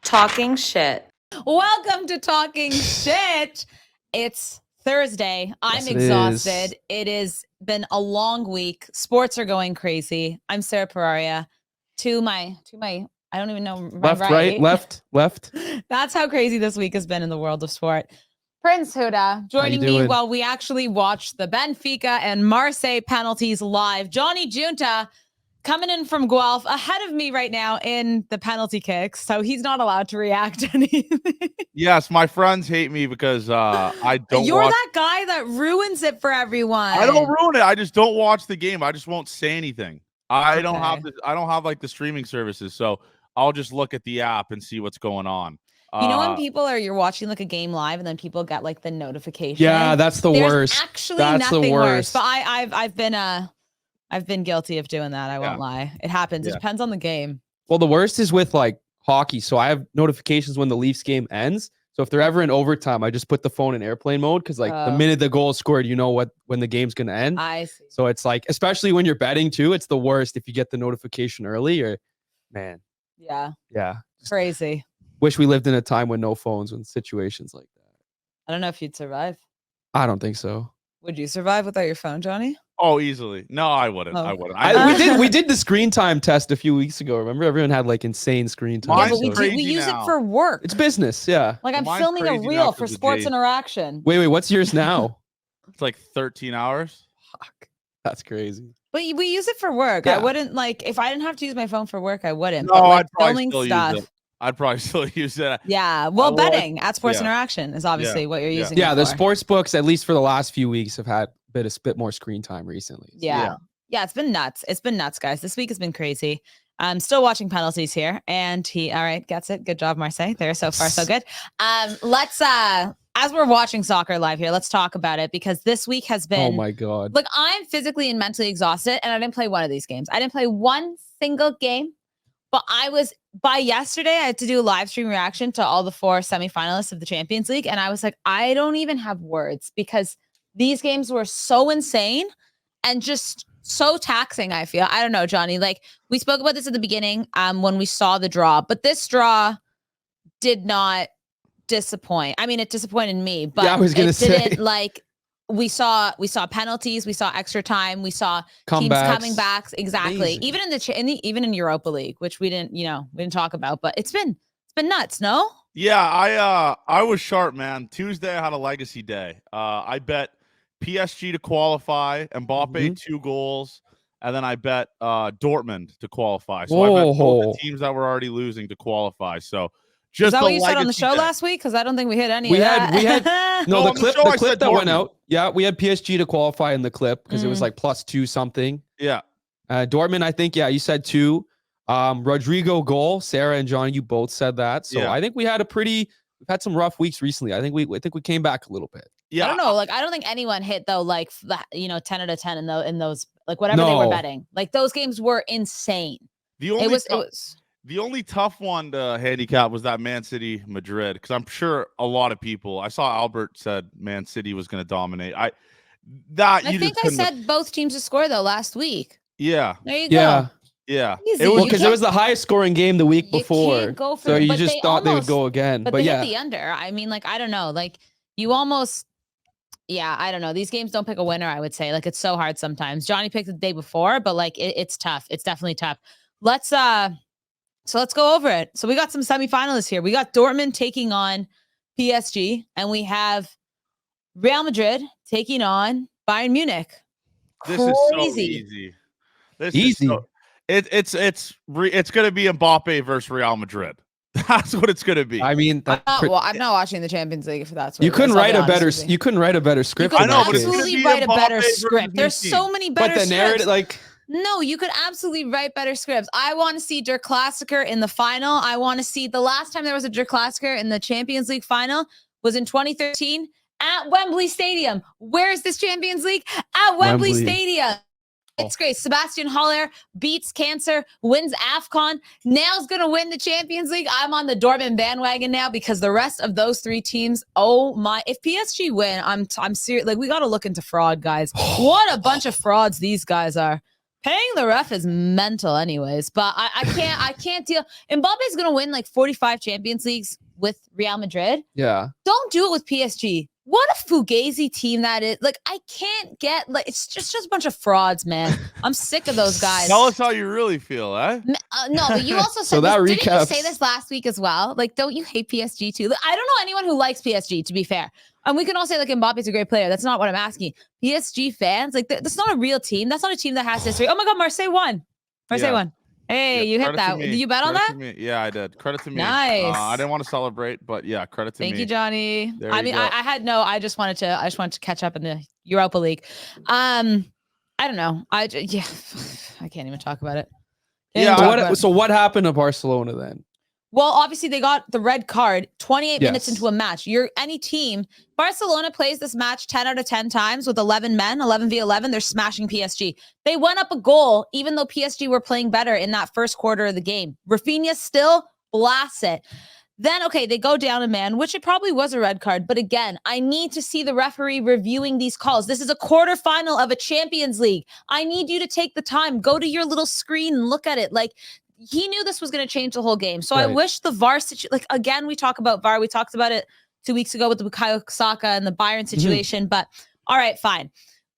Talking shit. Welcome to Talking Shit. It's Thursday. I'm exhausted. It has been a long week. Sports are going crazy. I'm Sara Pararia. To my, I don't even know. Left, right, left. That's how crazy this week has been in the world of sport. Prince Huda joining me while we actually watch the Benfica and Marseille penalties live. Johnny Junta coming in from Guelph ahead of me right now in the penalty kicks, so he's not allowed to react to anything. Yes, my friends hate me because I don't. You're that guy that ruins it for everyone. I don't ruin it. I just don't watch the game. I just won't say anything. I don't have like the streaming services, so I'll just look at the app and see what's going on. You know when you're watching like a game live and then people get like the notification? Yeah, that's the worst. Actually, that's nothing worse. But I've been guilty of doing that. I won't lie. It happens. It depends on the game. Well, the worst is with like hockey. So I have notifications when the Leafs game ends. So if they're ever in overtime, I just put the phone in airplane mode because like the minute the goal is scored, you know when the game's gonna end. I see. So it's like, especially when you're betting too, it's the worst if you get the notification early or man. Yeah. Crazy. Wish we lived in a time with no phones in situations like that. I don't know if you'd survive. I don't think so. Would you survive without your phone, Johnny? Oh, easily. No, I wouldn't. I wouldn't. We did the screen time test a few weeks ago. Remember, everyone had like insane screen time. Yeah, but we use it for work. It's business, yeah. Like I'm filming a reel for Sports Interaction. Wait, what's yours now? It's like 13 hours. Fuck, that's crazy. But we use it for work. Yeah. I wouldn't like if I didn't have to use my phone for work. I wouldn't. No, but, like, I'd probably still use it. I'd probably still use it. Yeah. Well, betting at Sports Interaction is obviously what you're using. Yeah, the sports books, at least for the last few weeks, have had a bit more screen time recently. So. Yeah, it's been nuts. It's been nuts, guys. This week has been crazy. I'm still watching penalties here, and he gets it. Good job, Marseille. There, so far so good. Let's as we're watching soccer live here, let's talk about it because this week has been. Oh my god! Look, I'm physically and mentally exhausted, and I didn't play one of these games. I didn't play one single game. But by yesterday, I had to do a live stream reaction to all the 4 semifinalists of the Champions League. And I was like, I don't even have words because these games were so insane and just so taxing, I feel. I don't know, Johnny. Like, we spoke about this at the beginning when we saw the draw. But this draw did not disappoint. I mean, it disappointed me. But I was gonna say. We saw penalties, we saw extra time, we saw teams coming back. Exactly. Amazing. Even in Europa League, which we didn't talk about, but it's been nuts, no? Yeah, I was sharp, man. Tuesday I had a legacy day. I bet PSG to qualify, Mbappe 2 goals, and then I bet Dortmund to qualify. So I bet both the teams that were already losing to qualify. So is that what you said on the show last week? Because I don't think we hit any of that. We had the clip that went out. Yeah, we had PSG to qualify in the clip because it was like +2 something. Yeah. Dortmund, I think, you said 2. Rodrigo goal. Sarah and John, you both said that. So I think we've had some rough weeks recently. I think we came back a little bit. Yeah. I don't know. Like, I don't think anyone hit though, like 10 out of 10 in those, like whatever they were betting. Like those games were insane. The only tough one to handicap was that Man City Madrid because I'm sure a lot of people. I saw Albert said Man City was going to dominate. I think I said both teams to score though last week. Yeah. There you go. Yeah. Because it was the highest scoring game the week before. So you just thought they would go again. But they hit the under. I mean, like I don't know. Like you almost. Yeah, I don't know. These games don't pick a winner. I would say like it's so hard sometimes. Johnny picked the day before, but like it's tough. It's definitely tough. So let's go over it. So we got some semifinalists here. We got Dortmund taking on PSG, and we have Real Madrid taking on Bayern Munich. This is so easy. It's going to be Mbappe versus Real Madrid. That's what it's going to be. I mean, I'm not watching the Champions League if that's what you couldn't write a better. You couldn't write a better script. You could absolutely write a better script. There's so many better scripts. But the narrative, like. No, you could absolutely write better scripts. I want to see Der Klassiker in the final. I want to see the last time there was a Der Klassiker in the Champions League final was in 2013 at Wembley Stadium. Where is this Champions League? At Wembley Stadium. It's great. Sebastian Haller beats cancer, wins AFCON. Now's going to win the Champions League. I'm on the Dortmund bandwagon now because the rest of those 3 teams, oh my, if PSG win, I'm serious. Like, we got to look into fraud, guys. What a bunch of frauds these guys are. Paying the ref is mental anyways, but I can't deal. Mbappe's going to win like 45 Champions Leagues with Real Madrid. Yeah. Don't do it with PSG. What a fugazi team that is. Like, I can't get, like, it's just a bunch of frauds, man. I'm sick of those guys. Tell us how you really feel, eh? No, but you also said So that this. Didn't you recaps. say this last week as well? Like, don't you hate PSG too? Like, I don't know anyone who likes PSG, to be fair. And we can all say, like, Mbappe's a great player. That's not what I'm asking. PSG fans, like, that's not a real team. That's not a team that has history. Oh my God, Marseille won. Marseille won. Hey, you hit that. Did you bet on that? Yeah, I did. Credit to me. Nice. I didn't want to celebrate, but yeah, credit to me. Thank you, Johnny. There I you mean, go. I just wanted to catch up in the Europa League. I don't know. I can't even talk about it. So what happened to Barcelona then? Well, obviously they got the red card 28 minutes Yes. into a match. Any team, Barcelona plays this match 10 out of 10 times with 11 men, 11v11. They're smashing PSG. They went up a goal, even though PSG were playing better in that first quarter of the game. Rafinha still blasts it. Then, okay, they go down a man, which it probably was a red card. But again, I need to see the referee reviewing these calls. This is a quarterfinal of a Champions League. I need you to take the time, go to your little screen and look at it. Like, he knew this was going to change the whole game. So I wish the VAR like, again, we talk about VAR. We talked about it 2 weeks ago with the Bukayo Saka and the Bayern situation. But all right, fine.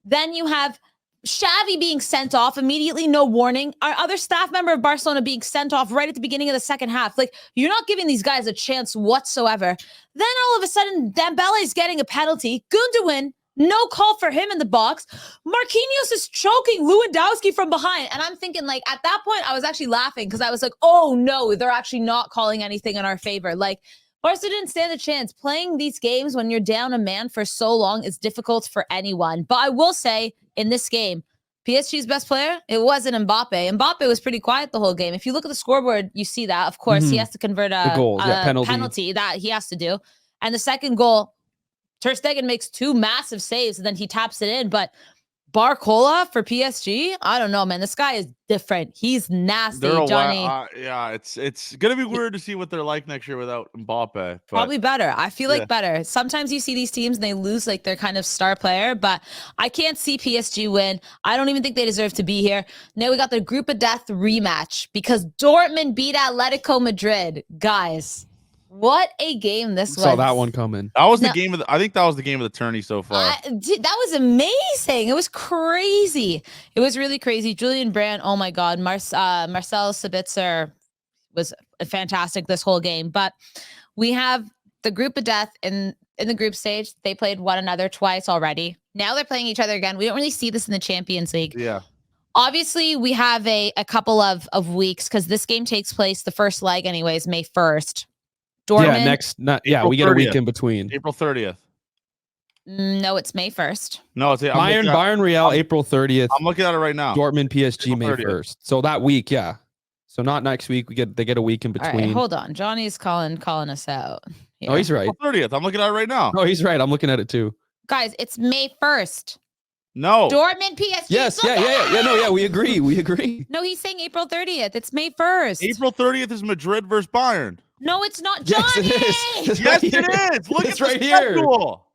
Then you have Xavi being sent off immediately, no warning. Our other staff member of Barcelona being sent off right at the beginning of the second half. Like, you're not giving these guys a chance whatsoever. Then all of a sudden, Dembele's getting a penalty. Gundogan, no call for him in the box. Marquinhos is choking Lewandowski from behind. And I'm thinking, like, at that point, I was actually laughing because I was like, oh no, they're actually not calling anything in our favor. Like, Barca didn't stand a chance. Playing these games when you're down a man for so long is difficult for anyone. But I will say, in this game, PSG's best player, it wasn't Mbappe. Mbappe was pretty quiet the whole game. If you look at the scoreboard, you see that. Of course, he has to convert a goal, penalty that he has to do. And the second goal, Ter Stegen makes 2 massive saves, and then he taps it in. But Barcola for PSG, I don't know, man. This guy is different. He's nasty, Johnny. Yeah, it's gonna be weird to see what they're like next year without Mbappe. But probably better. I feel like better. Sometimes you see these teams and they lose like their kind of star player, but I can't see PSG win. I don't even think they deserve to be here. Now we got the group of death rematch because Dortmund beat Atletico Madrid. Guys, what a game this was. Saw that one coming. That was the game of I think that was the game of the tourney so far. That was amazing. It was crazy. It was really crazy. Julian Brandt, oh my God. Marcel Sabitzer was fantastic this whole game. But we have the group of death in the group stage. They played one another twice already. Now they're playing each other again. We don't really see this in the Champions League. Yeah. Obviously, we have a couple of weeks because this game takes place, the first leg anyways, May 1st. Dortmund, we get a week in between. April 30th. No, it's May 1st. No, it's Bayern Real, April 30th. I'm looking at it right now. Dortmund PSG May 1st. So that week, yeah. So not next week. They get a week in between. All right, hold on. Johnny's calling us out. Oh, he's right. April 30th. I'm looking at it right now. Oh, he's right. I'm looking at it too. Guys, it's May 1st. No. Dortmund PSG. Yes, yeah. We agree. No, he's saying April 30th. It's May 1st. April 30th is Madrid versus Bayern. No, it's not, Johnny. Yes, Yes, it is. Look at it's right the here. schedule.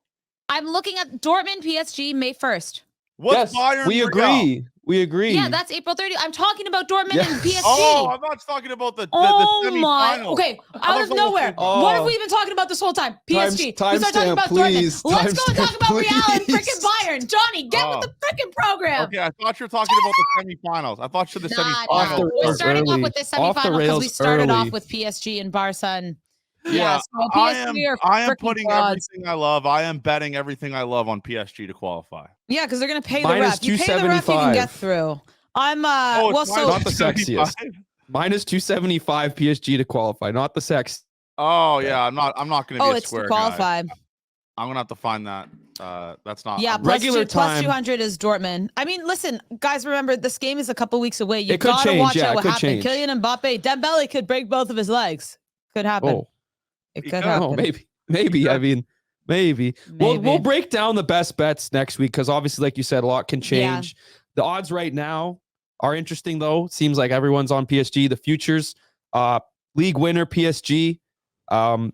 I'm looking at Dortmund PSG May 1st. What's Bayern? We agree. We agree. Yeah, that's April 30th. I'm talking about Dortmund and PSG. Oh, I'm not talking about the semifinals. Okay, out of nowhere. What have we been talking about this whole time? PSG. We start talking about Dortmund. Let's go and talk about Real and freaking Bayern. Johnny, get with the freaking program. Okay, I thought you were talking about the semifinals. I thought you said the semifinals. We're starting off with the semifinals because we started off with PSG and Barca and yeah, so I am putting everything I love. I am betting everything I love on PSG to qualify. Yeah, because they're gonna pay the ref. You pay the ref, you can get through. I'm not the sexiest. Minus 275 PSG to qualify, not the sex. Oh yeah, I'm not gonna be a it's square to qualify. Guy. I'm gonna have to find that. That's not regular time. Plus 200 is Dortmund. I mean, listen, guys, remember this game is a couple weeks away. You gotta change. Watch out what happens. Kylian Mbappe, Dembele could break both of his legs. Could happen. Oh. It could happen. Oh, maybe. I mean, maybe. We'll break down the best bets next week because obviously, like you said, a lot can change. Yeah. The odds right now are interesting, though. Seems like everyone's on PSG. The futures, league winner PSG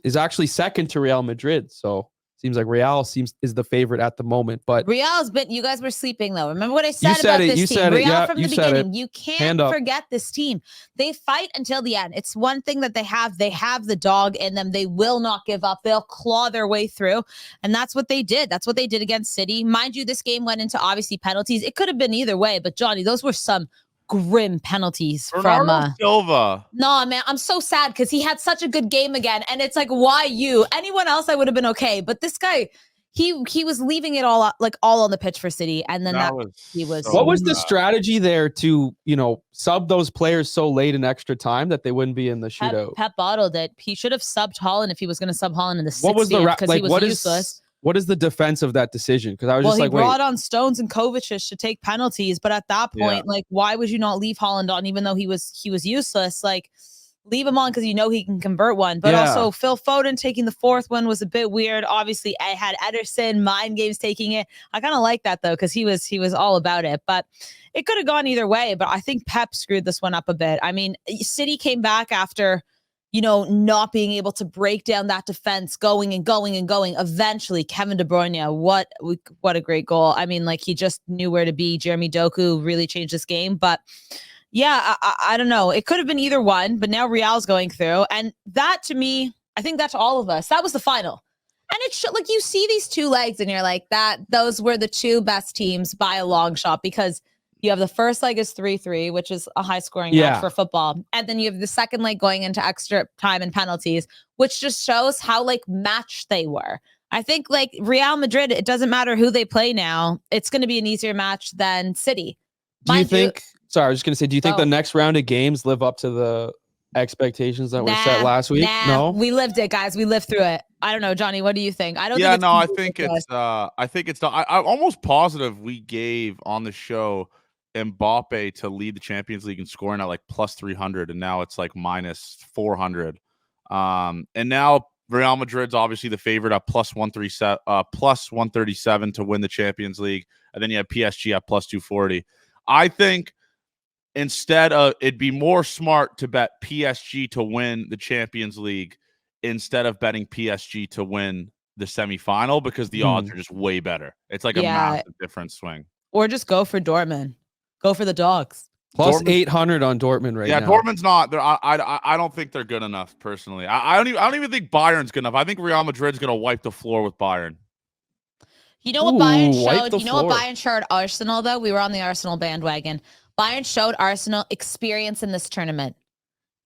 is actually second to Real Madrid. So Seems like Real is the favorite at the moment, but Real's been. You guys were sleeping though. Remember what I said about this team? Real from the beginning. You can't forget this team. They fight until the end. It's one thing that they have. They have the dog in them. They will not give up. They'll claw their way through, and that's what they did. That's what they did against City. Mind you, this game went into obviously penalties. It could have been either way, but Johnny, those were some grim penalties Bernardo Silva. No, man, I'm so sad because he had such a good game again, and it's like, why you? Anyone else, I would have been okay, but this guy. He was leaving it all on the pitch for City, and then he was. What was the strategy there to sub those players so late in extra time that they wouldn't be in the shootout? Pep bottled it. He should have subbed Holland if he was going to sub Holland in the 60th because he was useless. What is the defense of that decision? Because I was he brought on Stones and Kovacic to take penalties, but at that point, why would you not leave Holland on even though he was useless? Leave him on because he can convert one. But also Phil Foden taking the fourth one was a bit weird. Obviously, I had Ederson, Mind Games taking it. I kind of like that though because he was all about it. But it could have gone either way. But I think Pep screwed this one up a bit. I mean, City came back after not being able to break down that defense, going and going and going. Eventually, Kevin De Bruyne, what a great goal. I mean, he just knew where to be. Jeremy Doku really changed this game. But yeah, I don't know. It could have been either one, but now Real's going through. And that, to me, I think that's all of us. That was the final. And it's you see these two legs and you're like, those were the two best teams by a long shot because you have the first leg is 3-3, which is a high-scoring match for football. And then you have the second leg going into extra time and penalties, which just shows how, matched they were. I think, Real Madrid, it doesn't matter who they play now. It's going to be an easier match than City. Do you think... Sorry, I was just going to say, do you think the next round of games live up to the expectations that were set last week? No? We lived it, guys. We lived through it. I don't know, Johnny, what do you think? I think it's I'm almost positive we gave on the show Mbappe to lead the Champions League in scoring at plus 300, and now it's minus 400. And now Real Madrid's obviously the favorite at plus 137 to win the Champions League, and then you have PSG at plus 240. I think instead it'd be more smart to bet PSG to win the Champions League instead of betting PSG to win the semifinal because the odds are just way better. It's a massive different swing. Or just go for Dortmund. Go for the dogs. Plus 800 on Dortmund right now. Yeah, Dortmund's not. I don't think they're good enough personally. I don't even think Bayern's good enough. I think Real Madrid's going to wipe the floor with Bayern. You know what Bayern showed? You know what Bayern showed Arsenal, though? We were on the Arsenal bandwagon. Bayern showed Arsenal experience in this tournament.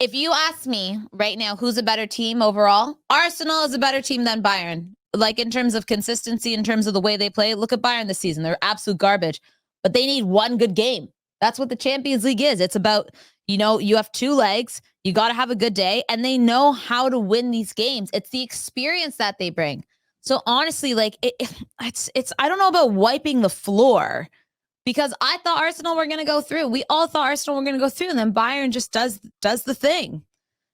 If you ask me right now, who's a better team overall? Arsenal is a better team than Bayern. In terms of consistency, in terms of the way they play, look at Bayern this season. They're absolute garbage. But they need one good game. That's what the Champions League is. It's about, you have two legs. You got to have a good day. And they know how to win these games. It's the experience that they bring. So honestly, it's I don't know about wiping the floor because I thought Arsenal were going to go through. We all thought Arsenal were going to go through, and then Bayern just does the thing.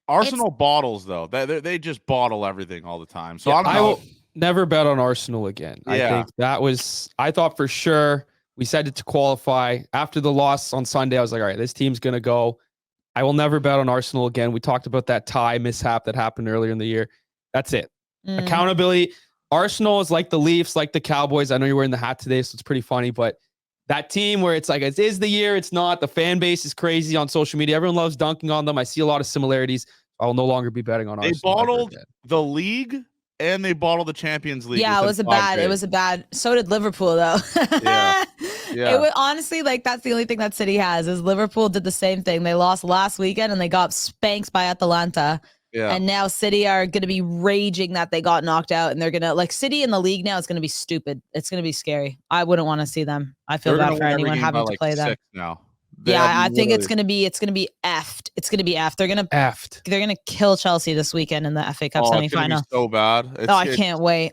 Arsenal bottles though. They just bottle everything all the time. So I will never bet on Arsenal again. Yeah. I think I thought for sure we said it to qualify. After the loss on Sunday, I was like, all right, this team's going to go. I will never bet on Arsenal again. We talked about that tie mishap that happened earlier in the year. That's it. Accountability. Arsenal is like the Leafs, like the Cowboys. I know you're wearing the hat today, so it's pretty funny, but that team where it's it is the year, it's not. The fan base is crazy on social media. Everyone loves dunking on them. I see a lot of similarities. I will no longer be betting on Arsenal. They bottled the league and they bottled the Champions League. Yeah, it was a bad. So did Liverpool, though. Yeah. It was honestly that's the only thing that City has is Liverpool did the same thing. They lost last weekend and they got spanked by Atalanta. Yeah. And now City are going to be raging that they got knocked out, and they're going to City in the league now is going to be stupid. It's going to be scary. I wouldn't want to see them. I feel bad for anyone having to play them. Now. I think it's going to be effed. It's going to be effed. They're going to kill Chelsea this weekend in the FA Cup semifinal. It's so bad. I can't wait.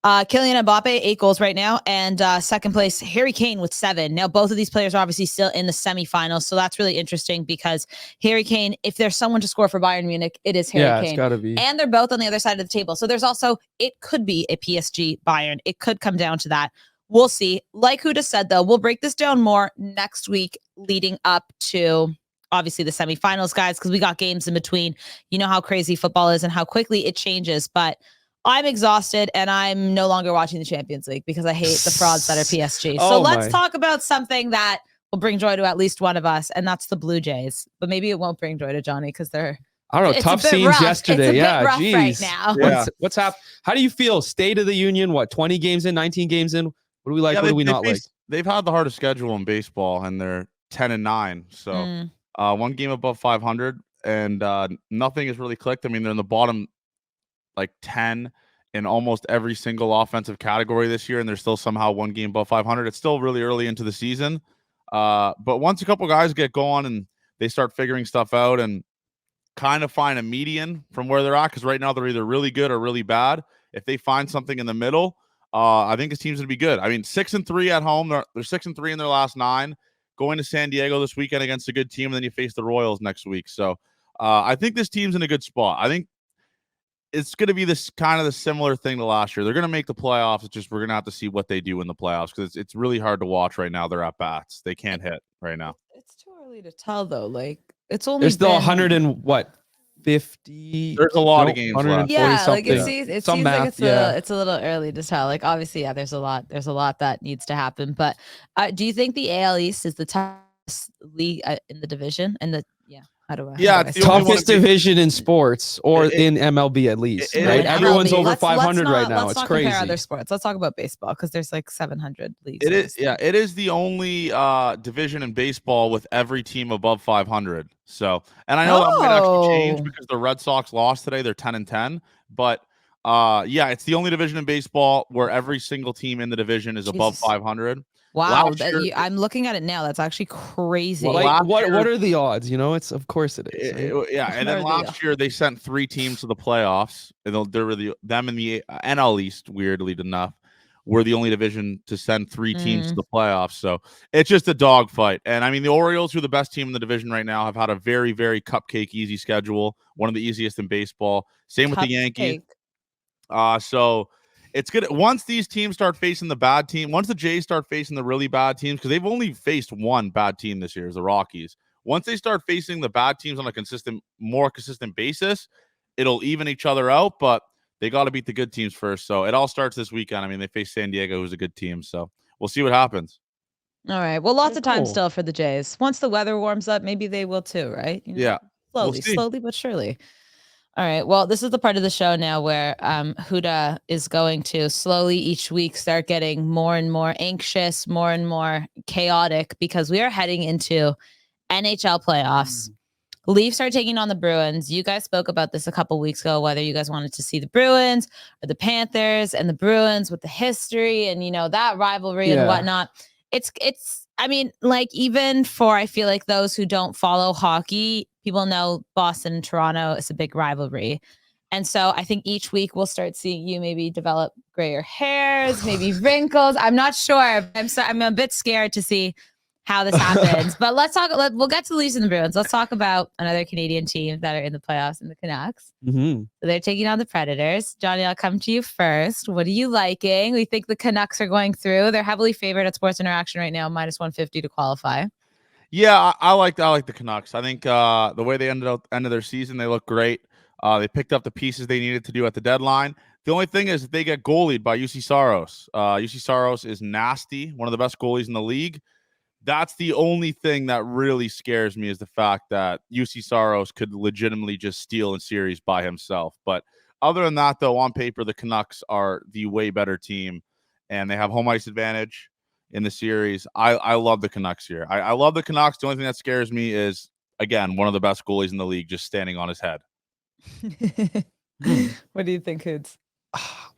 Kylian Mbappe, 8 goals right now. And second place, Harry Kane with 7. Now, both of these players are obviously still in the semifinals. So that's really interesting because Harry Kane, if there's someone to score for Bayern Munich, it is Harry Kane. It's gotta be. And they're both on the other side of the table. So there's also, it could be a PSG Bayern. It could come down to that. We'll see. Like Huda said, though, we'll break this down more next week leading up to obviously the semifinals, guys, because we got games in between. You know how crazy football is and how quickly it changes. But I'm exhausted and I'm no longer watching the Champions League because I hate the frauds that are PSG. So let's talk about something that will bring joy to at least one of us, and that's the Blue Jays. But maybe it won't bring joy to Johnny because they're I don't know. Tough scenes rough. yesterday. It's a yeah, bit rough geez. right now. Yeah. What's happening? How do you feel? State of the Union? What? 20 games in? 19 games in? What do we like? What do we not like? They've had the hardest schedule in baseball, and they're 10-9. So one game above 500, and nothing has really clicked. I mean, they're in the bottom like 10 in almost every single offensive category this year, and they're still somehow one game above 500. It's still really early into the season, but once a couple guys get going and they start figuring stuff out and kind of find a median from where they're at, because right now they're either really good or really bad. If they find something in the middle, I think this team's gonna be good. I mean, 6-3 at home. They're 6-3 in their last 9. Going to San Diego this weekend against a good team, and then you face the Royals next week. So I think this team's in a good spot. I think it's going to be this kind of the similar thing to last year. They're going to make the playoffs. It's just we're going to have to see what they do in the playoffs, because it's really hard to watch right now. They're at bats. They can't hit right now. It's too early to tell, though. Like, it's only there's still 100 and what? 50. There's a lot of games left. Yeah, like it seems like it's a little early to tell. Like, obviously, yeah, there's a lot that needs to happen. But do you think the AL East is the toughest league in the division? And it's the toughest division in sports, or in MLB at least, right? Everyone's over 500 right now. It's crazy. Compare other sports. Let's talk about baseball, because there's like 700 leagues. It is, yeah. It is the only division in baseball with every team above 500. So, and I know that might actually change because the Red Sox lost today. They're 10-10, but yeah, it's the only division in baseball where every single team in the division is above 500. Wow, I'm looking at it now. That's actually crazy. Well, like, what are the odds? You know, it's of course it is. Right? Yeah, and then last year they sent 3 teams to the playoffs, and they're really them in the NL East. Weirdly enough, were the only division to send 3 teams to the playoffs. So it's just a dogfight. And I mean, the Orioles, who are the best team in the division right now, have had a very, very cupcake easy schedule, one of the easiest in baseball. Same with the Yankees. So it's good once these teams start facing the bad team. Once the Jays start facing the really bad teams, because they've only faced one bad team this year, is the Rockies. Once they start facing the bad teams on a more consistent basis, it'll even each other out. But they got to beat the good teams first. So it all starts this weekend. I mean, they face San Diego, who's a good team. So we'll see what happens. All right. Well, lots of time still for the Jays. Once the weather warms up, maybe they will too, right? You know, yeah. Slowly but surely. All right. Well, this is the part of the show now where Huda is going to slowly each week start getting more and more anxious, more and more chaotic, because we are heading into NHL playoffs. Leafs are taking on the Bruins. You guys spoke about this a couple weeks ago, whether you guys wanted to see the Bruins or the Panthers, and the Bruins with the history and, you know, that rivalry and whatnot. It's, I mean, like, even for, I feel like those who don't follow hockey, people know Boston and Toronto is a big rivalry. And so I think each week we'll start seeing you maybe develop grayer hairs, maybe wrinkles. I'm not sure. I'm a bit scared to see how this happens. But we'll get to the Leafs and the Bruins. Let's talk about another Canadian team that are in the playoffs, in the Canucks. So they're taking on the Predators. Johnny, I'll come to you first. What are you liking? We think the Canucks are going through. They're heavily favored at Sports Interaction right now, -150 to qualify. Yeah, I like the Canucks. I think the way they end of their season, they look great. They picked up the pieces they needed to do at the deadline. The only thing is they get goalied by UC Saros. UC Saros is nasty, one of the best goalies in the league. That's the only thing that really scares me, is the fact that UC Saros could legitimately just steal a series by himself. But other than that, though, on paper, the Canucks are the way better team, and they have home ice advantage in the series. I love the Canucks here. I love the Canucks. The only thing that scares me is, again, one of the best goalies in the league just standing on his head. What do you think, Hoods?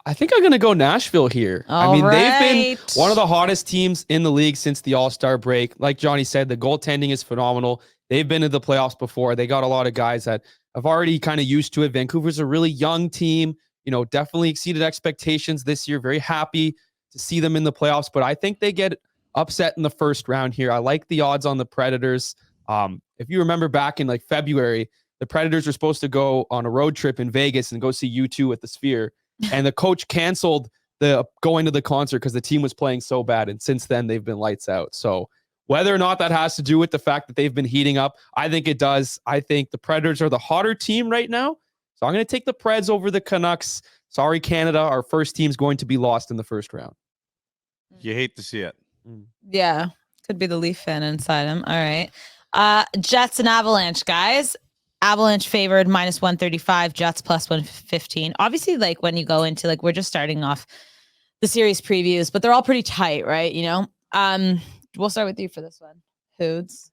I think I'm going to go Nashville here. They've been one of the hottest teams in the league since the All-Star break. Like Johnny said, the goaltending is phenomenal. They've been in the playoffs before. They got a lot of guys that have already kind of used to it. Vancouver's a really young team, you know, definitely exceeded expectations this year. Very happy to see them in the playoffs, but I think they get upset in the first round here. I like the odds on the Predators. If you remember back in like February, the Predators were supposed to go on a road trip in Vegas and go see U2 at the Sphere. And the coach canceled the going to the concert because the team was playing so bad. And since then, they've been lights out. So whether or not that has to do with the fact that they've been heating up, I think it does. I think the Predators are the hotter team right now. So I'm going to take the Preds over the Canucks. Sorry, Canada. Our first team's going to be lost in the first round. You hate to see it. Yeah. Could be the Leaf fan inside him. All right. Jets and Avalanche, guys. Avalanche favored -135, Jets +115. Obviously, like when you go into like, we're just starting off the series previews, but they're all pretty tight, right? You know, we'll start with you for this one. Hoods.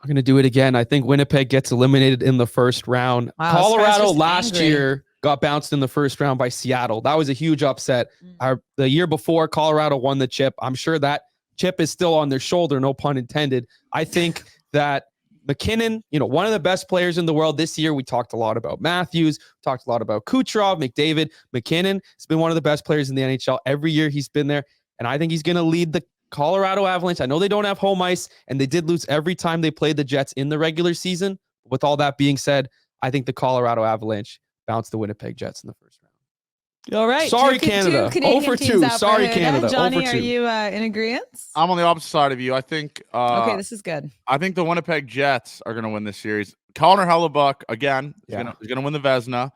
I'm going to do it again. I think Winnipeg gets eliminated in the first round. Wow, Colorado last year got bounced in the first round by Seattle. That was a huge upset. The year before, Colorado won the chip. I'm sure that chip is still on their shoulder, no pun intended. I think that McKinnon, you know, one of the best players in the world this year. We talked a lot about Matthews, talked a lot about Kucherov, McDavid. McKinnon has been one of the best players in the NHL every year he's been there. And I think he's going to lead the Colorado Avalanche. I know they don't have home ice, and they did lose every time they played the Jets in the regular season. With all that being said, I think the Colorado Avalanche bounced the Winnipeg Jets in the first round. All right. Sorry, Canada. 0-2. Sorry, Canada. Johnny, 0-2. are you in agreement? I'm on the opposite side of you. I think. Okay, this is good. I think the Winnipeg Jets are going to win this series. Connor Hellebuyck again is going to win the Vezina.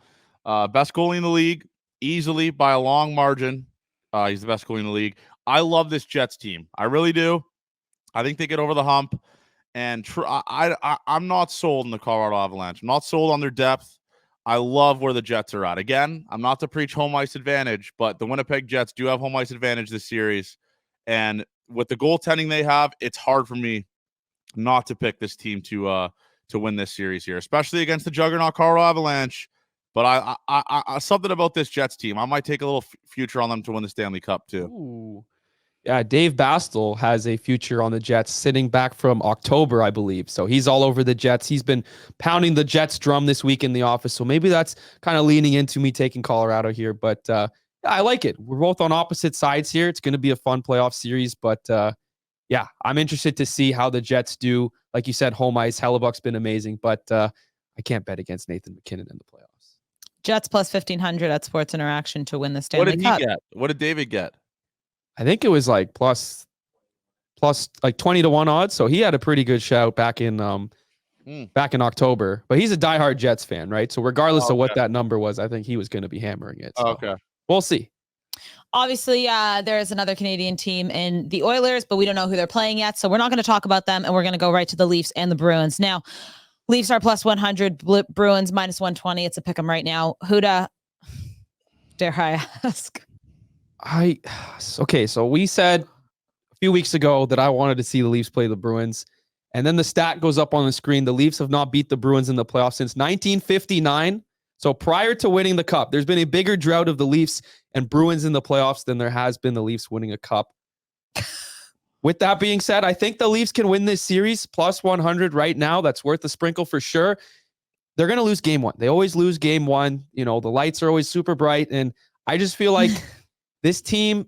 Best goalie in the league, easily by a long margin. He's the best goalie in the league. I love this Jets team. I really do. I think they get over the hump. And I'm not sold on the Colorado Avalanche. I'm not sold on their depth. I love where the Jets are at. Again, I'm not to preach home ice advantage, but the Winnipeg Jets do have home ice advantage this series. And with the goaltending they have, it's hard for me not to pick this team to win this series here, especially against the juggernaut Colorado Avalanche. But I something about this Jets team, I might take a little future on them to win the Stanley Cup too. Ooh. Yeah, Dave Bastel has a future on the Jets sitting back from October, I believe. So he's all over the Jets. He's been pounding the Jets drum this week in the office. So maybe that's kind of leaning into me taking Colorado here. But I like it. We're both on opposite sides here. It's going to be a fun playoff series. But yeah, I'm interested to see how the Jets do. Like you said, home ice, Hellebuck's been amazing. But I can't bet against Nathan McKinnon in the playoffs. Jets +1500 at Sports Interaction to win the Stanley Cup. What did he get? What did David get? I think it was like plus like 20-1 odds. So he had a pretty good shout back in October. But he's a diehard Jets fan, right? So regardless of what that number was, I think he was going to be hammering it. So okay. We'll see. Obviously, there is another Canadian team in the Oilers, but we don't know who they're playing yet. So we're not going to talk about them, and we're going to go right to the Leafs and the Bruins. Now, Leafs are +100, Bruins -120. It's a pick 'em right now. Huda, dare I ask? Okay, so we said a few weeks ago that I wanted to see the Leafs play the Bruins, and then the stat goes up on the screen. The Leafs have not beat the Bruins in the playoffs since 1959. So prior to winning the Cup, there's been a bigger drought of the Leafs and Bruins in the playoffs than there has been the Leafs winning a Cup. With that being said, I think the Leafs can win this series +100 right now. That's worth a sprinkle for sure. They're going to lose game one. They always lose game one. You know, the lights are always super bright, and I just feel like this team,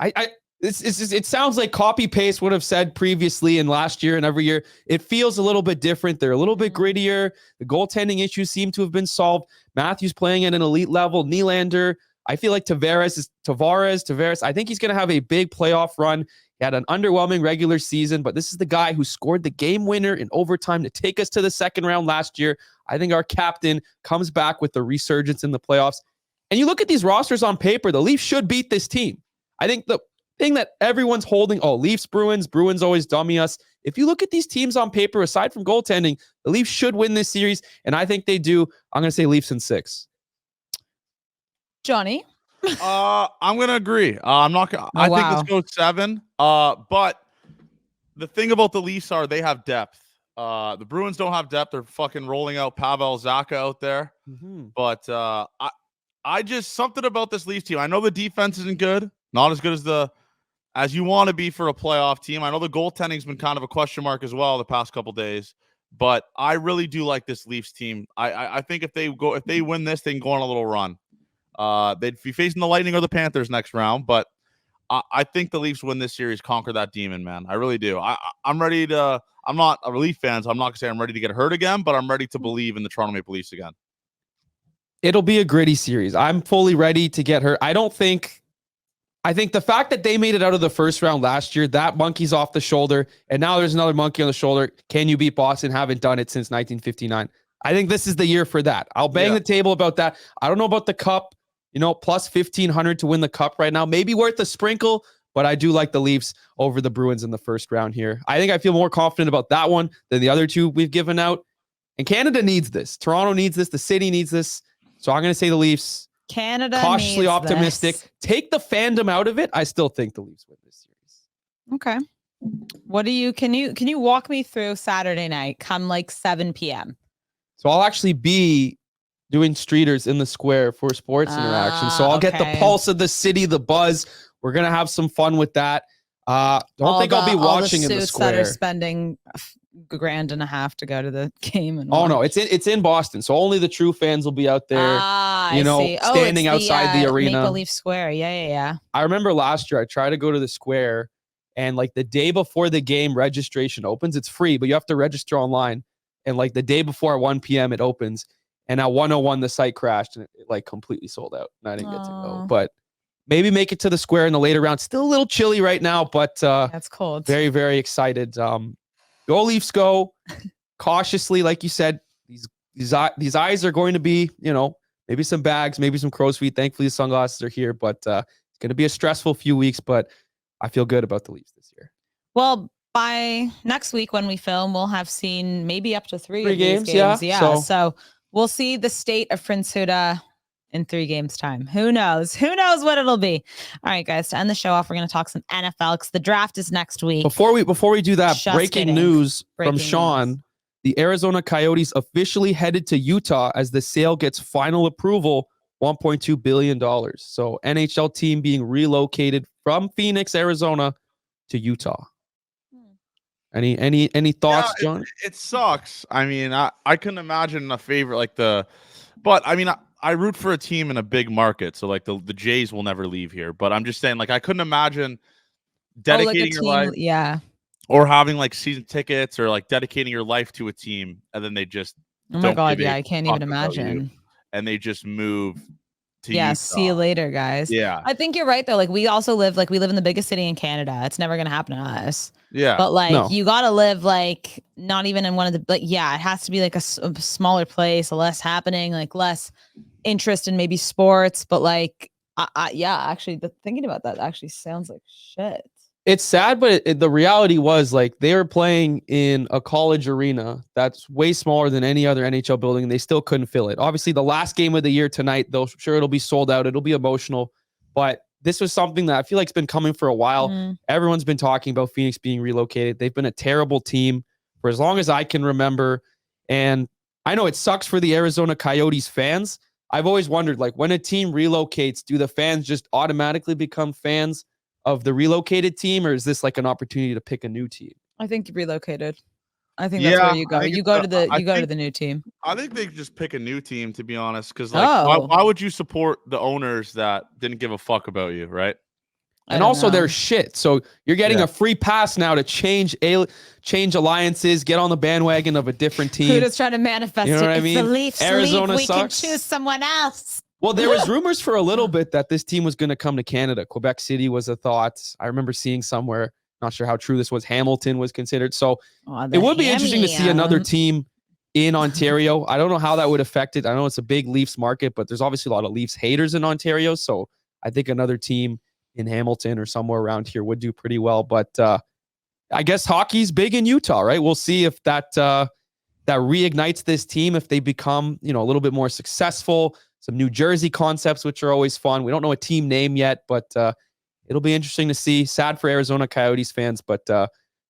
it sounds like copy paste would have said previously and last year and every year. It feels a little bit different. They're a little bit grittier. The goaltending issues seem to have been solved. Matthews playing at an elite level. Nylander. I feel like Tavares. I think he's going to have a big playoff run. He had an underwhelming regular season, but this is the guy who scored the game winner in overtime to take us to the second round last year. I think our captain comes back with the resurgence in the playoffs. And you look at these rosters on paper, the Leafs should beat this team. I think the thing that everyone's holding, Leafs, Bruins always dummy us. If you look at these teams on paper, aside from goaltending, the Leafs should win this series, and I think they do. I'm going to say Leafs in 6. Johnny? I'm going to agree. I'm not going to. I think let's go 7. But the thing about the Leafs are they have depth. The Bruins don't have depth. They're fucking rolling out Pavel Zacha out there. Mm-hmm. But I just something about this Leafs team. I know the defense isn't good, not as good as you want to be for a playoff team. I know the goaltending's been kind of a question mark as well the past couple days, but I really do like this Leafs team. I think if they win this, they can go on a little run. They'd be facing the Lightning or the Panthers next round, but I think the Leafs win this series, conquer that demon, man. I really do. I'm ready to. I'm not a Leaf fan, so I'm not gonna say I'm ready to get hurt again, but I'm ready to believe in the Toronto Maple Leafs again. It'll be a gritty series. I'm fully ready to get hurt. I think the fact that they made it out of the first round last year, that monkey's off the shoulder, and now there's another monkey on the shoulder. Can you beat Boston? Haven't done it since 1959. I think this is the year for that. I'll bang the table about that. I don't know about the cup, plus 1,500 to win the cup right now. Maybe worth a sprinkle, but I do like the Leafs over the Bruins in the first round here. I think I feel more confident about that one than the other two we've given out. And Canada needs this. Toronto needs this. The city needs this. So I'm going to say the Leafs. Canada cautiously needs optimistic. This. Take the fandom out of it. I still think the Leafs win this series. Okay. What do you can you walk me through Saturday night come like 7 p.m.? So I'll actually be doing streeters in the square for sports interaction. So I'll get the pulse of the city, the buzz. We're going to have some fun with that. I'll be watching in the square. That are spending $1.50 to go to the game. And no, it's in Boston. So only the true fans will be out there, standing outside the arena. Maple Leaf Square. Yeah. I remember last year I tried to go to the square, and like the day before the game registration opens, it's free, but you have to register online. And like the day before at 1 p.m. it opens, and at 1:01 the site crashed and it like completely sold out. And I didn't get to go, but maybe make it to the square in the later round. Still a little chilly right now, but that's cold. Very, very excited. Go Leafs, go cautiously, like you said. These eyes are going to be, maybe some bags, maybe some crow's feet. Thankfully, the sunglasses are here, but it's going to be a stressful few weeks. But I feel good about the Leafs this year. Well, by next week when we film, we'll have seen maybe up to three of games. These games. Yeah. So we'll see the state of Prince Huda in 3 games time. Who knows? Who knows what it'll be? All right, guys, to end the show off, we're going to talk some NFL because the draft is next week. Before we do that, breaking news from Sean. The Arizona Coyotes officially headed to Utah as the sale gets final approval, $1.2 billion. So NHL team being relocated from Phoenix, Arizona to Utah. Any thoughts, John? It sucks. I mean, I couldn't imagine a favorite but I mean, I root for a team in a big market. So like the Jays will never leave here, but I'm just saying, like, I couldn't imagine dedicating your life. Yeah. Or having like season tickets or like dedicating your life to a team. And then they just, oh my God. Yeah. I can't even imagine. And they just move to Utah. See you later, guys. Yeah. I think you're right though. Like we live in the biggest city in Canada. It's never going to happen to us. Yeah. But like you got to live like not even in one of the, it has to be like a smaller place, a less happening, like less interest in maybe sports. But like, actually thinking about that actually sounds like shit. It's sad, but the reality was like they were playing in a college arena that's way smaller than any other NHL building, and they still couldn't fill it. Obviously, the last game of the year tonight, though, sure it'll be sold out. It'll be emotional, but this was something that I feel like it's been coming for a while. Everyone's been talking about Phoenix being relocated. They've been a terrible team for as long as I can remember, and I know it sucks for the Arizona Coyotes fans. I've always wondered, like, when a team relocates, do the fans just automatically become fans of the relocated team, or is this like an opportunity to pick a new team? I think relocated. I think that's where you go. You go to the new team. I think they just pick a new team, to be honest, because like why would you support the owners that didn't give a fuck about you, right? And also they're shit. So you're getting a free pass now to change alliances, get on the bandwagon of a different team. Who just trying to manifest you know what I mean? The Leafs Arizona we sucks. can choose someone else. Well, there was rumors for a little bit that this team was going to come to Canada. Quebec City was a thought. I remember seeing somewhere, not sure how true this was, Hamilton was considered. So it would be interesting to see another team in Ontario. I don't know how that would affect it. I know it's a big Leafs market, but there's obviously a lot of Leafs haters in Ontario. So I think another team in Hamilton or somewhere around here would do pretty well. But I guess hockey's big in Utah, right? We'll see if that reignites this team, if they become, a little bit more successful. Some New Jersey concepts, which are always fun. We don't know a team name yet, but it'll be interesting to see. Sad for Arizona Coyotes fans, but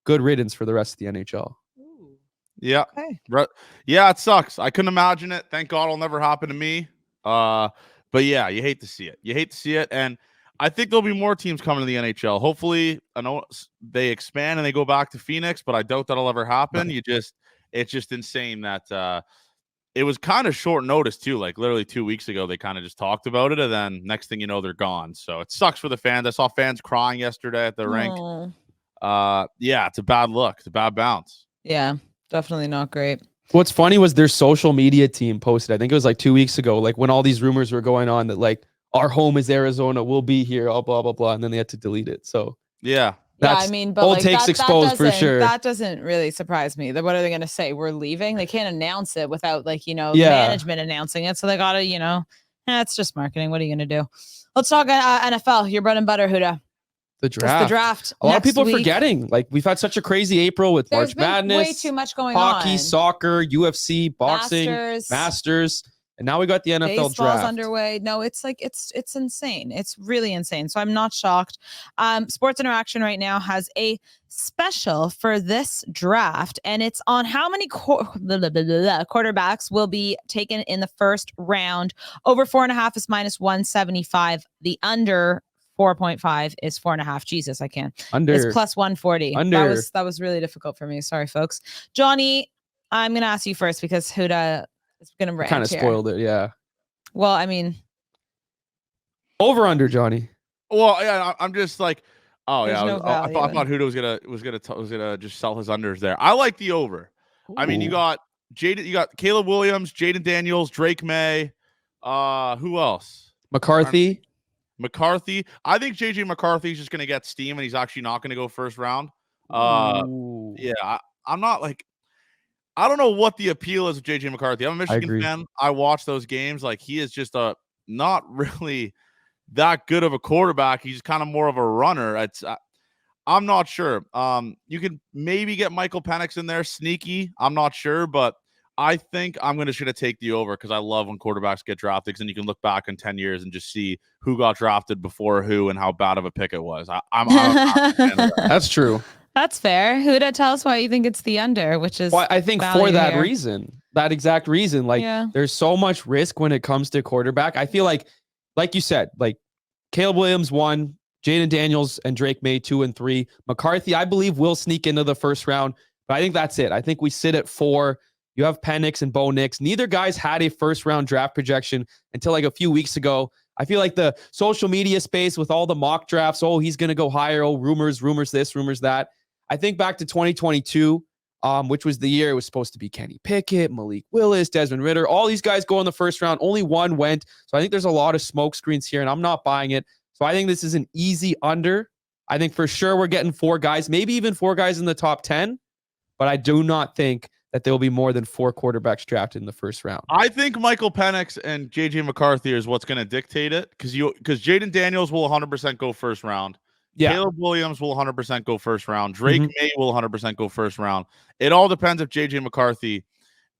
good riddance for the rest of the NHL. Ooh. Yeah. Okay. Yeah, it sucks. I couldn't imagine it. Thank God it'll never happen to me. But yeah, you hate to see it. And I think there'll be more teams coming to the NHL. Hopefully, I know they expand and they go back to Phoenix, but I doubt that'll ever happen. Right. It's just insane that it was kind of short notice too. Like literally 2 weeks ago, they kind of just talked about it, and then next thing you know, they're gone. So it sucks for the fans. I saw fans crying yesterday at the rink. Yeah, it's a bad look. It's a bad bounce. Yeah, definitely not great. What's funny was their social media team posted, I think it was like 2 weeks ago, like when all these rumors were going on that like our home is Arizona, we'll be here, blah, blah, blah. And then they had to delete it. So yeah. That's I mean, but old like takes exposed for sure. That doesn't really surprise me. What are they going to say? We're leaving. They can't announce it without management announcing it. So they got to, it's just marketing. What are you going to do? Let's talk NFL. Your bread and butter, Huda. The draft. It's the draft. A lot of people are forgetting. Like we've had such a crazy April with March Madness. Way too much going hockey, on. soccer, UFC, boxing, Masters. And now we got the NFL Baseball's draft underway. No, it's insane. It's really insane. So I'm not shocked. Sports Interaction right now has a special for this draft, and it's on how many quarterbacks will be taken in the first round. Over 4.5 is -175. The under 4.5 is 4.5. Jesus, I can't. Under is +140. Under. That was really difficult for me. Sorry, folks. Johnny, I'm gonna ask you first because Huda is gonna rant. Kind of spoiled it, yeah. Well, I mean, over under, Johnny. Well, yeah, I'm just like, oh There's yeah, no I thought Huda was gonna just sell his unders there. I like the over. Ooh. I mean, you got Caleb Williams, Jaden Daniels, Drake May. Who else? McCarthy. I think JJ McCarthy is just gonna get steam, and he's actually not gonna go first round. Yeah, I'm not like. I don't know what the appeal is of JJ McCarthy. I'm a Michigan fan. I watch those games. Like he is just not really that good of a quarterback. He's kind of more of a runner. I'm not sure. You could maybe get Michael Penix in there, sneaky. I'm not sure, but I think I'm just gonna take the over because I love when quarterbacks get drafted, and you can look back in 10 years and just see who got drafted before who and how bad of a pick it was. I'm That's true. That's fair. Huda, tell us why you think it's the under, which is I think for that reason, that exact reason. Like there's so much risk when it comes to quarterback. I feel like you said, like Caleb Williams 1, Jaden Daniels and Drake May 2 and 3. McCarthy, I believe, will sneak into the first round, but I think that's it. I think we sit at 4. You have Penix and Bo Nix. Neither guys had a first round draft projection until like a few weeks ago. I feel like the social media space with all the mock drafts, oh, he's going to go higher. Oh, rumors this, rumors that. I think back to 2022, which was the year it was supposed to be Kenny Pickett, Malik Willis, Desmond Ridder. All these guys go in the first round. Only one went. So I think there's a lot of smoke screens here, and I'm not buying it. So I think this is an easy under. I think for sure we're getting 4 guys, maybe even 4 guys in the top 10. But I do not think that there will be more than 4 quarterbacks drafted in the first round. I think Michael Penix and JJ McCarthy is what's going to dictate it because Jaden Daniels will 100% go first round. Yeah. Caleb Williams will 100% go first round. Drake May will 100% go first round. It all depends if JJ McCarthy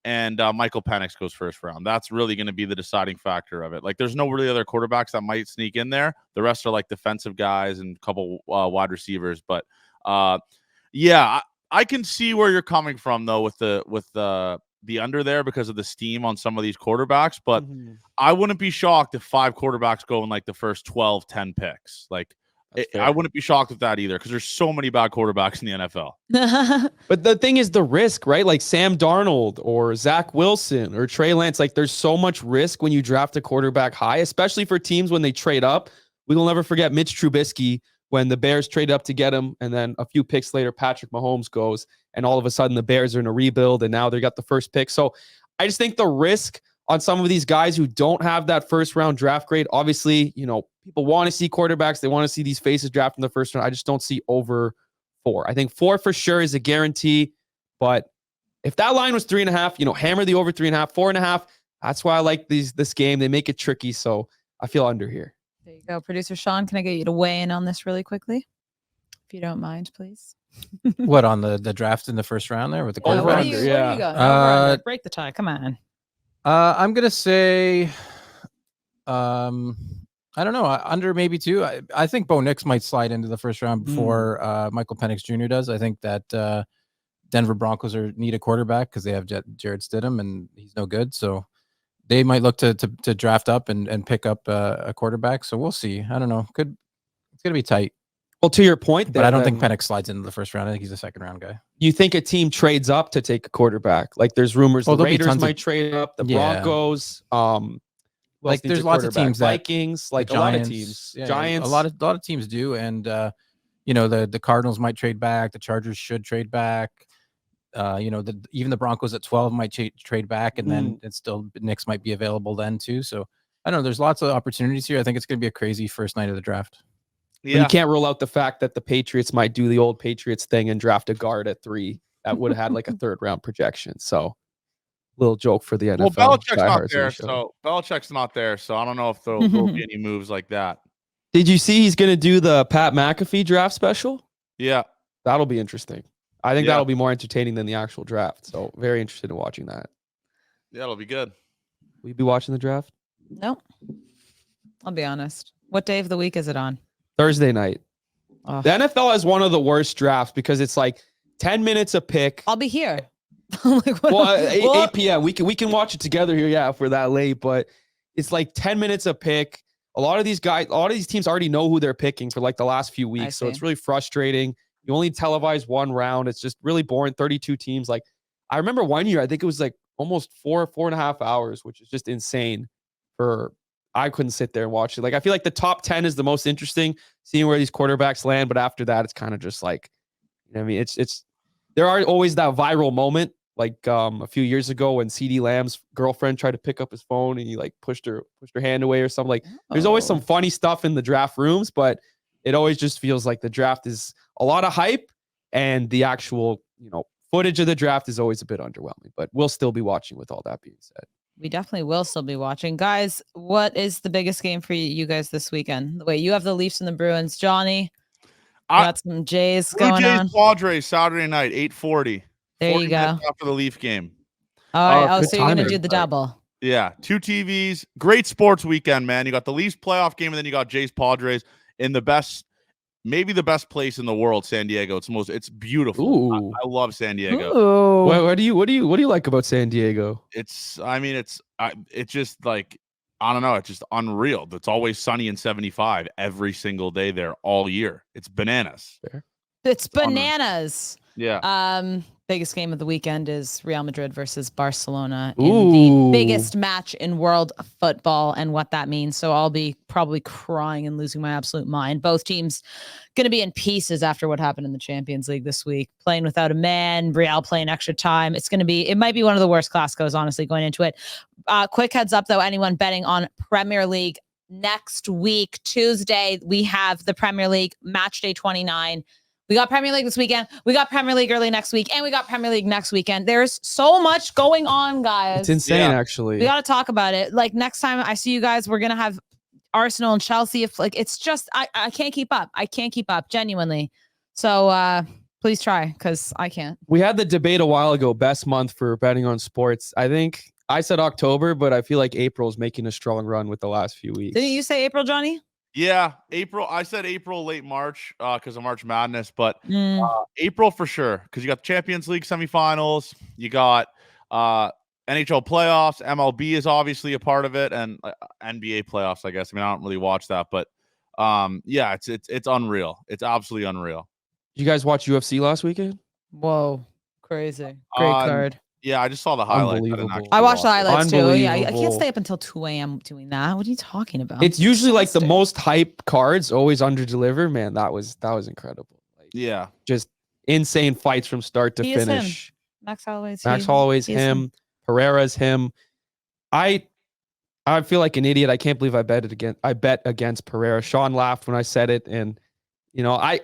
and Michael Penix goes first round. That's really going to be the deciding factor of it. Like, there's no really other quarterbacks that might sneak in there. The rest are like defensive guys and a couple wide receivers. But yeah, I can see where you're coming from though with the under there because of the steam on some of these quarterbacks. But I wouldn't be shocked if 5 quarterbacks go in like the first 12, 10 picks. Like. I wouldn't be shocked with that either because there's so many bad quarterbacks in the NFL. But the thing is the risk, right? Like Sam Darnold or Zach Wilson or Trey Lance. Like there's so much risk when you draft a quarterback high, especially for teams when they trade up. We will never forget Mitch Trubisky when the Bears trade up to get him. And then a few picks later, Patrick Mahomes goes. And all of a sudden the Bears are in a rebuild. And now they got the first pick. So I just think the risk on some of these guys who don't have that first round draft grade, obviously, people want to see quarterbacks. They want to see these faces draft in the first round. I just don't see over 4. I think 4 for sure is a guarantee. But if that line was 3.5, hammer the over 3.5, 4.5. That's why I like this game. They make it tricky. So I feel under here. There you go. Producer Sean, can I get you to weigh in on this really quickly? If you don't mind, please. What, on the draft in the first round there with the quarterback? Where are you going? Over, break the tie. Come on. I'm going to say, I don't know, under maybe 2. I think Bo Nix might slide into the first round before Michael Penix Jr. does. I think that Denver Broncos need a quarterback because they have Jared Stidham and he's no good. So they might look to draft up and pick up a quarterback. So we'll see. I don't know. It's going to be tight. Well, to your point, but I don't think Penix slides into the first round. I think he's a second round guy. You think a team trades up to take a quarterback? Like there's rumors the Raiders might trade up, the Broncos. Like there's lots of teams, Vikings, like Giants, a lot of teams, Giants. A lot of teams do, and the Cardinals might trade back. The Chargers should trade back. Even the Broncos at 12 might trade back, and then it's still Knicks might be available then too. So I don't know. There's lots of opportunities here. I think it's going to be a crazy first night of the draft. But you can't rule out the fact that the Patriots might do the old Patriots thing and draft a guard at 3 that would have had like a 3rd round projection. So little joke for the NFL. Well, Belichick's not there, so I don't know if there'll be any moves like that. Did you see he's going to do the Pat McAfee draft special? Yeah. That'll be interesting. I think that'll be more entertaining than the actual draft. So very interested in watching that. Yeah, it'll be good. Will you be watching the draft? No. I'll be honest. What day of the week is it on? Thursday night. Oh. The NFL has one of the worst drafts because it's like 10 minutes a pick. I'll be here. Like, well, 8 p.m. We can watch it together here, if we're that late, but it's like 10 minutes a pick. A lot of these teams already know who they're picking for like the last few weeks. So it's really frustrating. You only televise one round. It's just really boring. 32 teams. Like I remember one year, I think it was like almost 4.5 hours, which is just insane I couldn't sit there and watch it. Like I feel like the top 10 is the most interesting, seeing where these quarterbacks land. But after that, it's kind of just like, you know what I mean? There are always that viral moment. Like a few years ago when CeeDee Lamb's girlfriend tried to pick up his phone and he like pushed her hand away or something. Like there's always some funny stuff in the draft rooms, but it always just feels like the draft is a lot of hype and the actual, footage of the draft is always a bit underwhelming, but we'll still be watching with all that being said. We definitely will still be watching. Guys, what is the biggest game for you guys this weekend? Wait, you have the Leafs and the Bruins. Johnny, got some Jays going on. Padres Saturday night, 8:40. There you go. After the Leaf game. All right. So you're going to do the double. Yeah. 2 TVs. Great sports weekend, man. You got the Leafs playoff game, and then you got Jays Padres in maybe the best place in the world, San Diego. It's beautiful. I love San Diego. What do you like about San Diego? It's just like, I don't know. It's just unreal. It's always sunny and 75 every single day there all year. It's bananas. Fair. It's bananas. Yeah. Biggest game of the weekend is Real Madrid versus Barcelona in the biggest match in world football and what that means. So I'll be probably crying and losing my absolute mind. Both teams going to be in pieces after what happened in the Champions League this week, playing without a man, Real playing extra time. It might be one of the worst Clásicos, honestly, going into it. Quick heads up though, anyone betting on Premier League next week, Tuesday, we have the Premier League match day 29. We got Premier League this weekend. We got Premier League early next week. And we got Premier League next weekend. There's so much going on, guys. It's insane, actually. We got to talk about it. Like, next time I see you guys, we're going to have Arsenal and Chelsea. It's just, I can't keep up. I can't keep up, genuinely. So please try, because I can't. We had the debate a while ago, best month for betting on sports. I think I said October, but I feel like April's making a strong run with the last few weeks. Didn't you say April, Johnny? Yeah, April. I said April, late March, because of March Madness, but April for sure, because you got the Champions League semifinals, you got NHL playoffs, MLB is obviously a part of it, and NBA playoffs, I guess. I mean, I don't really watch that, but yeah, it's unreal. It's absolutely unreal. Did you guys watch UFC last weekend? Whoa, crazy. Great card. Yeah, I just saw the highlights. I watched the highlights too. Yeah, I can't stay up until 2 a.m. doing that. What are you talking about? It's usually like the most hype cards always under deliver. Man, that was incredible. Like, yeah, just insane fights from start to finish. Max Holloway's him. Pereira's him. I feel like an idiot. I can't believe I bet against Pereira. Sean laughed when I said it, and I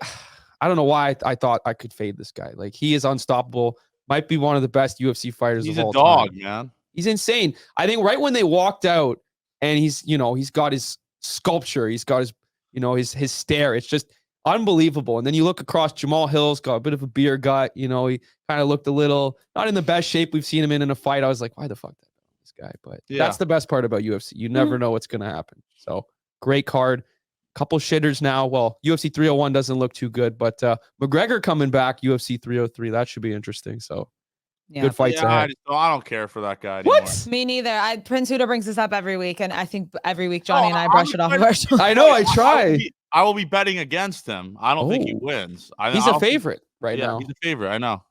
don't know why I thought I could fade this guy. Like, he is unstoppable. Might be one of the best UFC fighters of all time. He's a dog, man. He's insane. I think right when they walked out and he's got his sculpture, he's got his stare. It's just unbelievable. And then you look across, Jamal Hill's got a bit of a beer gut. He kind of looked a little, not in the best shape we've seen him in a fight. I was like, why the fuck did I bet this guy? But that's the best part about UFC. You never know what's going to happen. So great card. Couple shitters now. Well, UFC 301 doesn't look too good, but McGregor coming back, UFC 303, that should be interesting. So good fights ahead. I don't care for that guy anymore. What? Me neither. Prince Huda brings this up every week, and I think every week Johnny and I brush it off of our shoulders. I know, I try. I will be betting against him. I don't think he wins. He's a favorite right now. He's a favorite. I know.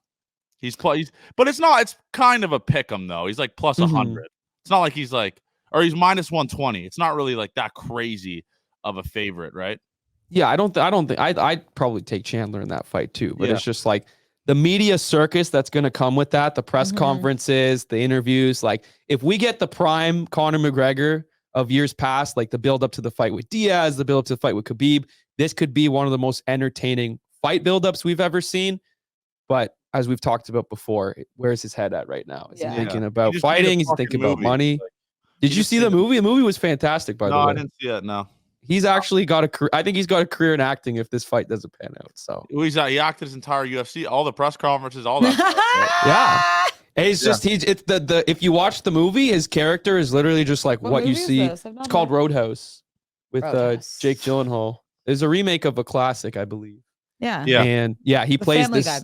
But it's not. It's kind of a pick 'em though. He's like plus 100. It's not like he's minus 120. It's not really like that crazy of a favorite, right? Yeah, I don't think I'd probably take Chandler in that fight too, but it's just like the media circus that's going to come with that, the press conferences, the interviews. Like, if we get the prime Conor McGregor, of years past, like the build up to the fight with Diaz, the build up to the fight with Khabib. This could be one of the most entertaining fight buildups we've ever seen. But as we've talked about before, where's his head at right now? Is he thinking about fighting? Is he thinking about money? Did you see the movie? The movie was fantastic, by the way. No, I didn't see it. No. He's actually got a career. I think he's got a career in acting if this fight doesn't pan out. So he acted his entire UFC, all the press conferences, all that stuff, right? Yeah. It's just it's the if you watch the movie, his character is literally just like what you see. It's called Roadhouse with Jake Gyllenhaal. It's a remake of a classic, I believe. Yeah. And he plays this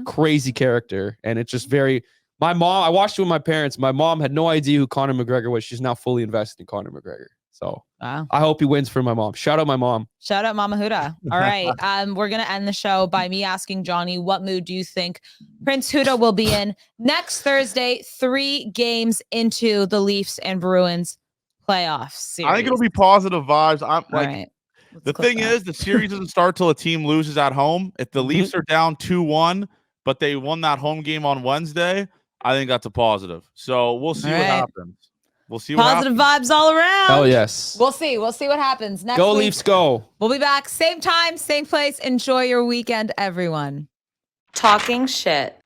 crazy character, and it's just very. My mom, I watched it with my parents. My mom had no idea who Conor McGregor was. She's now fully invested in Conor McGregor. So I hope he wins for my mom. Shout out my mom. Shout out Mama Huda. All right. We're going to end the show by me asking Johnny, what mood do you think Prince Huda will be in next Thursday, 3 games into the Leafs and Bruins playoffs series? I think it'll be positive vibes. I'm like, right. The thing is, the series doesn't start till a team loses at home. If the Leafs are down 2-1, but they won that home game on Wednesday, I think that's a positive. So we'll see what happens. We'll see what positive vibes all around. Oh, yes. We'll see. We'll see what happens next Go week. Leafs, go. We'll be back. Same time, same place. Enjoy your weekend, everyone. Talking shit.